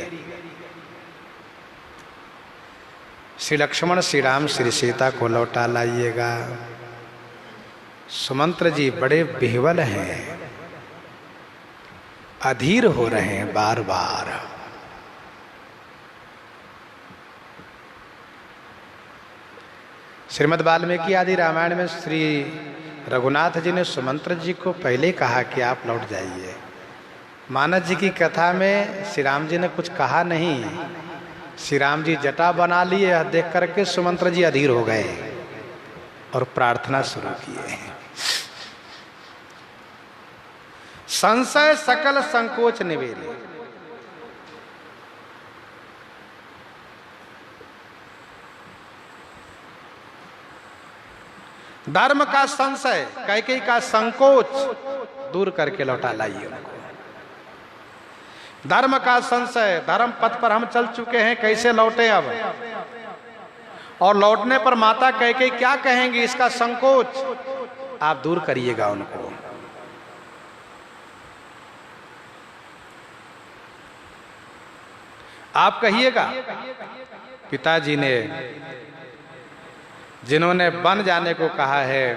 श्री लक्ष्मण श्री राम श्री सीता को लौटा लाइएगा। सुमंत्र जी बड़े विह्वल हैं, अधीर हो रहे हैं बार बार। श्रीमद् वाल्मीकि आदि रामायण में श्री रघुनाथ जी ने सुमंत्र जी को पहले कहा कि आप लौट जाइए। मानस जी की कथा में श्री राम जी ने कुछ कहा नहीं। श्री राम जी जटा बना लिए, देख करके सुमंत्र जी अधीर हो गए और प्रार्थना शुरू किए। संशय सकल संकोच निवेरी। धर्म का संशय, कैकेयी का संकोच दूर करके लौटा लाइए उनको। धर्म का संशय, धर्म पथ पर हम चल चुके हैं, कैसे लौटे अब, और लौटने पर माता कैकेयी क्या कहेंगी, इसका संकोच आप दूर करिएगा उनको। आप कहिएगा पिताजी ने जिन्होंने वन जाने को कहा है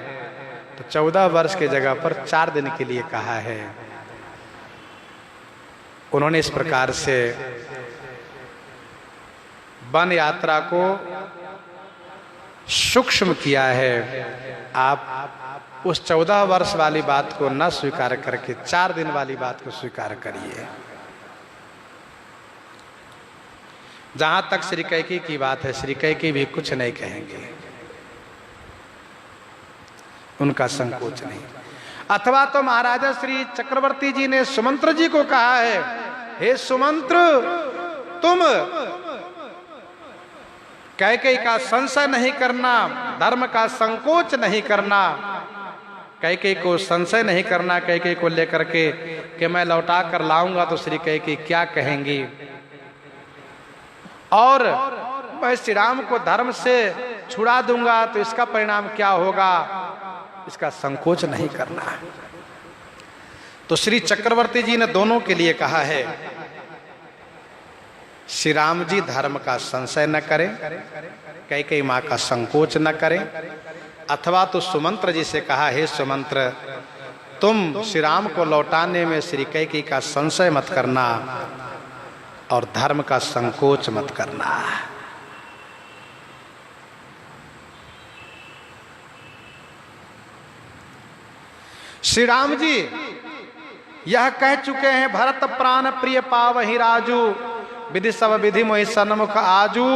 तो 14 वर्ष की जगह पर 4 दिन के लिए कहा है। उन्होंने इस प्रकार से वन यात्रा को सूक्ष्म किया है। आप उस 14 वर्ष वाली बात को न स्वीकार करके 4 दिन वाली बात को स्वीकार करिए। जहां तक श्री कैकेयी की बात है, श्री कैकेयी भी कुछ नहीं कहेंगे, उनका संकोच नहीं। अथवा तो महाराजा श्री चक्रवर्ती जी ने सुमंत्र जी को कहा है, हे सुमंत्र, तुम कैकेयी का संशय नहीं करना, धर्म का संकोच नहीं करना, कैकेयी को संशय नहीं करना, कैकेयी को लेकर के कि मैं लौटा कर लाऊंगा तो श्री कैकेयी क्या कहेंगी, और मैं श्री राम को धर्म से छुड़ा दूंगा तो इसका परिणाम क्या होगा, इसका संकोच नहीं करना है। तो श्री चक्रवर्ती जी ने दोनों के लिए कहा है, श्री राम जी धर्म का संशय न करें, कैकेयी मां का संकोच न करें। अथवा तो सुमंत्र जी से कहा, हे सुमंत्र, तुम श्री राम को लौटाने में श्री कैकेयी का संशय मत करना और धर्म का संकोच मत करना। श्री राम जी यह कह चुके हैं, भरत प्राण प्रिय पावहि राजू, विधि सब विधि मोहि सन्मुख आजू,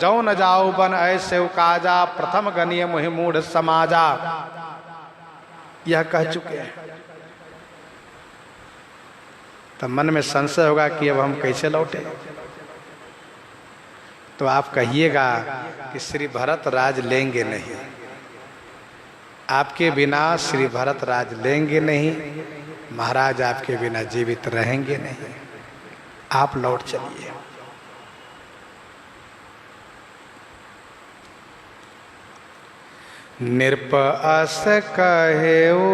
जौ न जाओ बन ऐसे काजा, प्रथम गनीय मोहि मूढ़ समाजा। यह कह चुके हैं। तो मन में संशय होगा कि अब हम कैसे लौटे। तो आप कहिएगा कि श्री भरत राज लेंगे नहीं, आपके बिना श्री भरत राज लेंगे नहीं, महाराज आपके बिना जीवित रहेंगे नहीं, आप लौट चलिए। नृप अस कहेऊ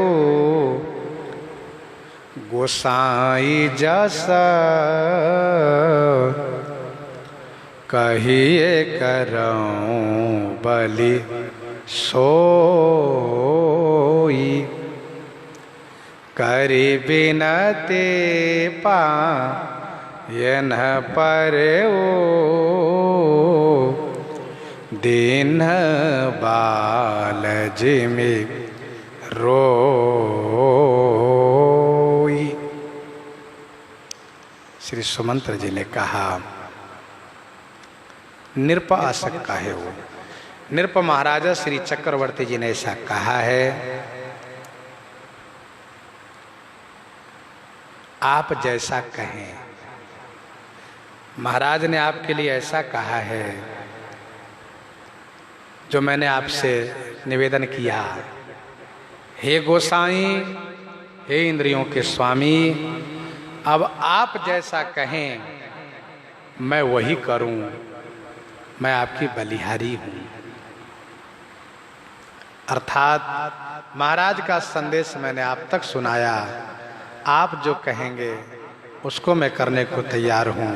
गोसाई जस, कहिए करऊं बलि सोई, करि बिनते पायन परओ, दीन बाल जिमि रोई। श्री सुमंत्र जी ने कहा, नृप अस कहेऊ। नृप महाराजा श्री चक्रवर्ती जी ने ऐसा कहा है, आप जैसा कहें। महाराज ने आपके लिए ऐसा कहा है जो मैंने आपसे निवेदन किया। हे गोसाई, हे इंद्रियों के स्वामी, अब आप जैसा कहें मैं वही करूं, मैं आपकी बलिहारी हूं। अर्थात महाराज का संदेश मैंने आप तक सुनाया, आप जो कहेंगे उसको मैं करने को तैयार हूं,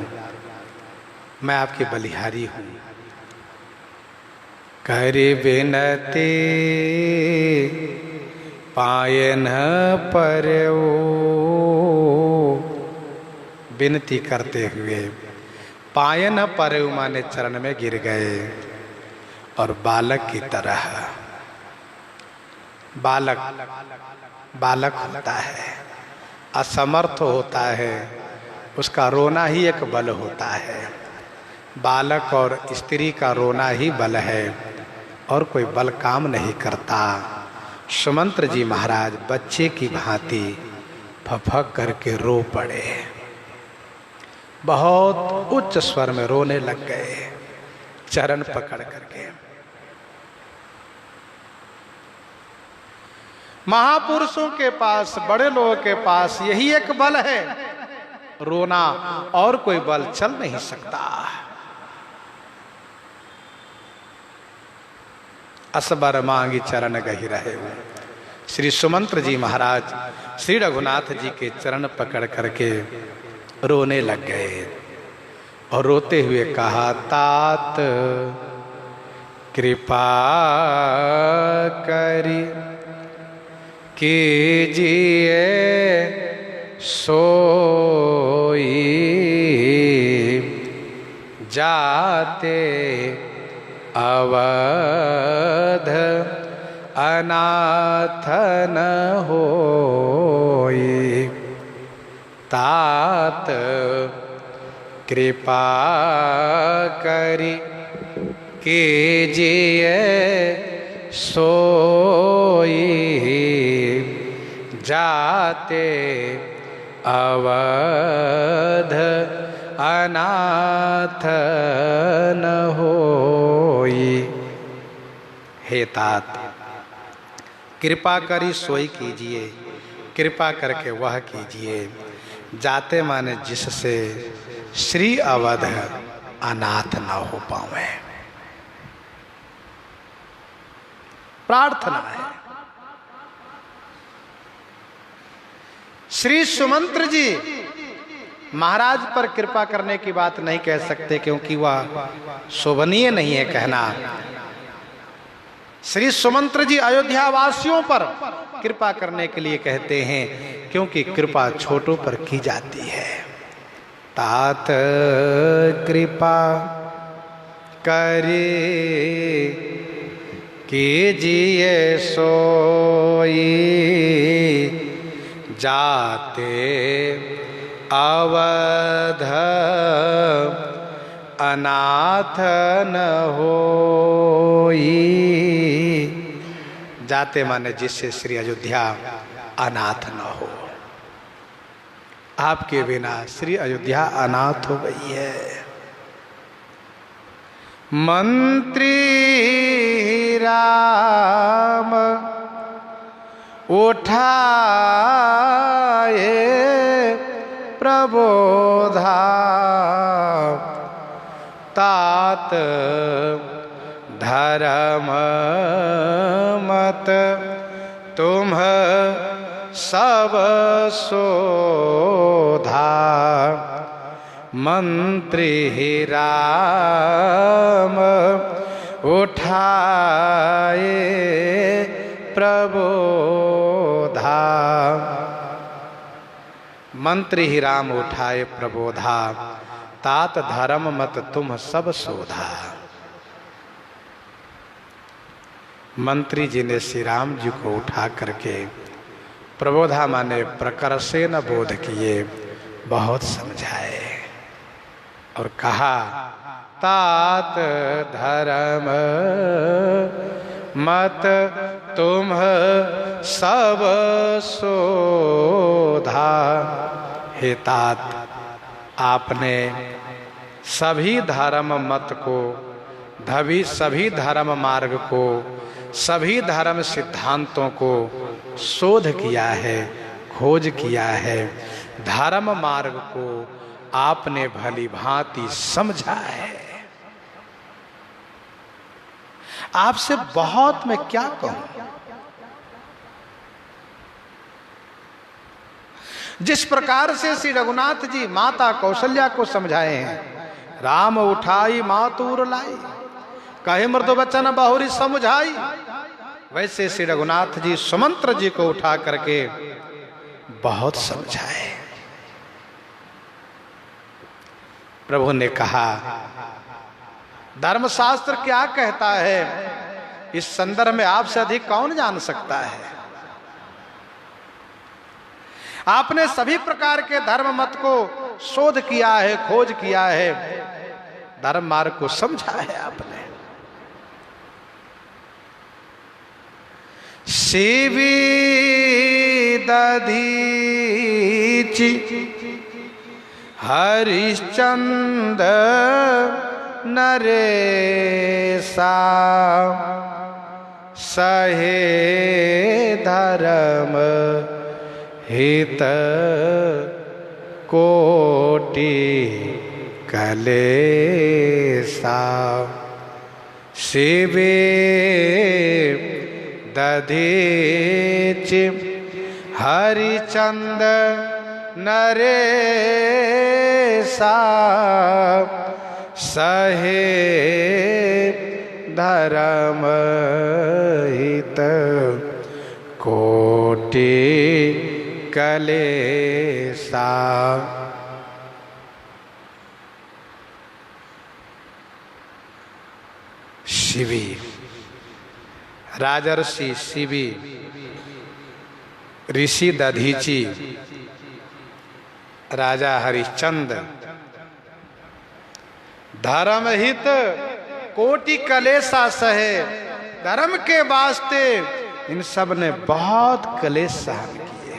मैं आपकी बलिहारी हूं। करि बिनती पायन परओ, विनती करते हुए पायन परओ माने चरण में गिर गए और बालक की तरह, बालक होता है, असमर्थ होता है, उसका रोना ही एक बल होता है। बालक और स्त्री का रोना ही बल है और कोई बल काम नहीं करता। सुमंत्र जी महाराज बच्चे की भांति फफक करके रो पड़े, बहुत उच्च स्वर में रोने लग गए, चरण पकड़ करके। महापुरुषों के पास, बड़े लोगों के पास यही एक बल है, रोना, और कोई बल चल नहीं सकता। असबर मांगी चरण गही रहे। श्री सुमंत्र जी महाराज श्री रघुनाथ जी के चरण पकड़ करके रोने लग गए और रोते हुए कहा, तात कृपा करी कीजिए सोई, जाते अवध अनाथ न होई, तात कृपा करी कीजिए सोई, जाते अवध अनाथ न होई। हे तात, कृपा करी सोई कीजिए, कृपा करके वह कीजिए, जाते माने जिससे श्री अवध अनाथ न हो पावे। प्रार्थना है। श्री सुमंत्र जी महाराज पर कृपा करने की बात नहीं कह सकते, क्योंकि वह शोभनीय नहीं है कहना। श्री सुमंत्र जी अयोध्या वासियों पर कृपा करने के लिए कहते हैं, क्योंकि कृपा छोटों पर की जाती है। तात कृपा करे कीजिए सोई, जाते अवध अनाथ न होई। जाते माने जिससे श्री अयोध्या अनाथ न हो। आपके बिना श्री अयोध्या अनाथ हो गई है। मंत्री राम उठाए प्रबोधा, तात धर्म मत तुम सब सोधा। मंत्री राम उठाए प्रबोधा, मंत्री ही राम उठाए प्रबोधा, तात धर्म मत तुम सब शोधा। मंत्री जी ने श्री राम जी को उठा करके प्रबोधा माने प्रकर्षे न बोध किए, बहुत समझाए और कहा, तात धर्म मत तुम सब शोधा। हे तात, आपने सभी धर्म मत को, सभी धर्म मार्ग को, सभी धर्म सिद्धांतों को शोध किया है, खोज किया है। धर्म मार्ग को आपने भली भांति समझा है। आपसे बहुत मैं क्या कहूं। जिस प्रकार से श्री रघुनाथ जी माता कौशल्या को समझाए हैं, राम उठाई मातूर लाई, कहे मृदु बचन बहुरी समझाई, वैसे श्री रघुनाथ जी सुमंत्र जी को उठा करके बहुत समझाए। प्रभु ने कहा, धर्मशास्त्र क्या कहता है, इस संदर्भ में आपसे अधिक कौन जान सकता है। आपने सभी प्रकार के धर्म मत को शोध किया है, खोज किया है, धर्म मार्ग को समझा है आपने। शिवी दधीचि हरिश्चंद्र नरेशा, सहे धर्म हित कोटि कलेसा। शिवे दधीच हरिचंद नरेशा, सहे धर्म हित कोटि कलेसा। शिवी, राजर्षि शिवी, ऋषि दधीची, राजा हरिश्चंद्र, धर्महित कोटि कलेशा सहे, धर्म के वास्ते इन सब ने बहुत कलेश सहन किए।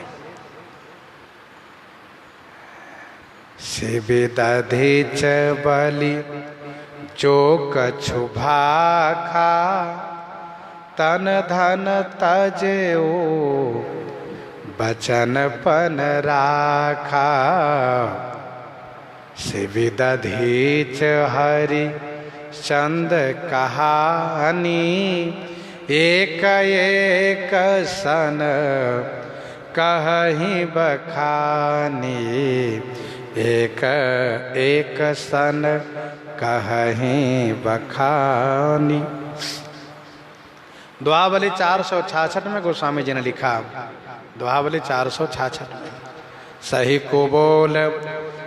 शिवी दधीच बलि जो कछु भाखा, तन धन तजेओ बचन पन राखा। शिवी दधीच हरि चंद कहानी, एक एक सन कहीं बखानी, एक एक सन कहीं बखानी। दुहावली 466 में गोस्वामी जी ने लिखा, दुहावली 466 में, सही कुबोल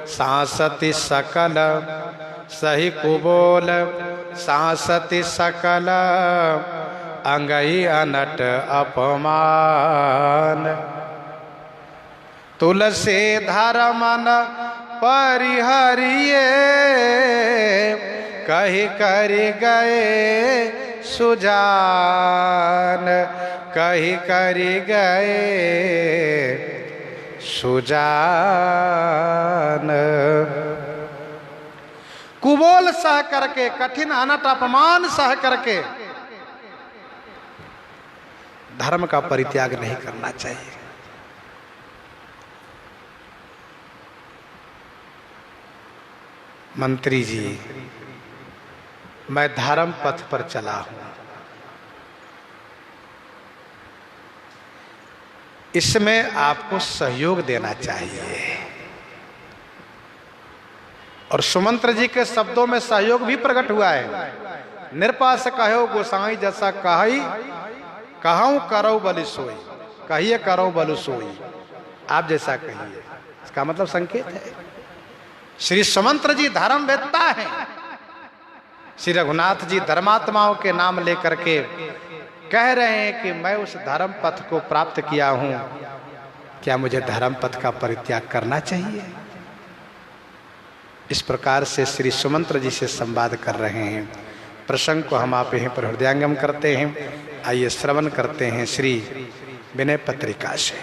सांसति सकल, सही कुबोल सांसति सकल, अंगई अनट अपमान, तुलसी धर्मन परिहरिये, कही करि गए सुजान, कही करि गए सुजान। कुबोल सह करके, कठिन अनट अपमान सह करके धर्म का परित्याग नहीं करना चाहिए। मंत्री जी, मैं धर्म पथ पर चला हूं, इसमें आपको सहयोग देना चाहिए। और सुमंत्र जी के शब्दों में सहयोग भी प्रकट हुआ है। निरपा से कहो गोसाई जैसा कही, कहूं करो बलि सोई, कहिए करो बलि सोई, आप जैसा कहिए। इसका मतलब संकेत है श्री सुमंत्र जी धर्म वेत्ता हैं। श्री रघुनाथ जी धर्मात्माओं के नाम लेकर के कह रहे हैं कि मैं उस धर्म पथ को प्राप्त किया हूं, क्या मुझे धर्म पथ का परित्याग करना चाहिए? इस प्रकार से श्री सुमंत्र जी से संवाद कर रहे हैं। प्रसंग को हम आप यहीं पर हृदयंगम करते हैं। आइए श्रवण करते हैं श्री विनय पत्रिका से।